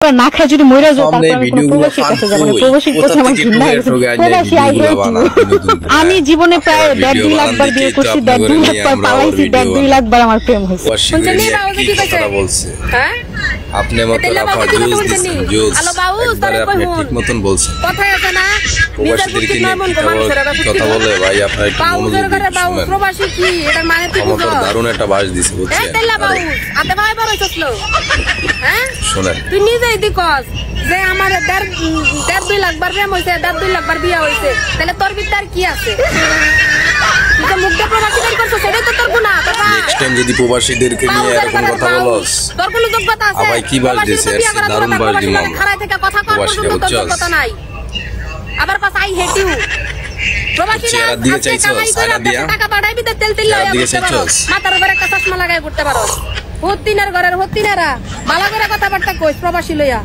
না খায় যদি মরে যাও তারপর আমি প্রবাসীর কাছে যাব না। প্রবাসীর প্রতি আমার ঘৃণা হয়েছে। প্রবাসী আই হেট ইউ। আমি জীবনে প্রায় 1.5-2 লাখ বার বিয়ে করছি, 1.5-2 লাখ বার পালাইছি, 1.5-2 লাখ বার আমার প্রেম হয়েছে। হ্যাঁ আপনি মত আপা জুস দিছেন জুস একবারে আপনি ঠিক মতন বলছেন কথাই আছে না প্রবাসীদেরকে নিয়ে কথা বলে ভাই আপনার একটু মনোযোগ দিন প্রবাসী কি এটার মানে তুই বুঝো আমার দারুণ একটা বাস দিছে বুঝছেন এই তেলা বাবু আতে ভাই বড় হইছল হ্যাঁ শুনেন তুই নিজেই দিকস যে আমার 1.5-2 লাখ বার প্রেম হইছে, 1.5-2 লাখ বার বিয়ে হইছে, তাহলে তোর ভিতর কি আছে? তুই মুখে প্রবাসীদের করছ সেটাই তো তোর গুনাহ। নেক্সট টাইম যদি প্রবাসীদেরকে নিয়ে এরকম কথা বলস তোর কোনো যোগ্যতা আছে? ভাই কি বাস দিছে দারুণ বাস দিলাম খাড়াই থেকে কথা কর তোর যোগ্যতা নাই। আবার পাস আই হেট ইউ। প্রবাসীরা দিয়ে চাইছো সারা দিয়া টাকা পাঠাইবি তো তেল তেল লয়া মাথার উপরে একটা চশমা লাগাই পড়তে পারো। হত্তিনার ঘরের হত্তিনারা ভালো করে কথাবার্তা কইস প্রবাসী লইয়া।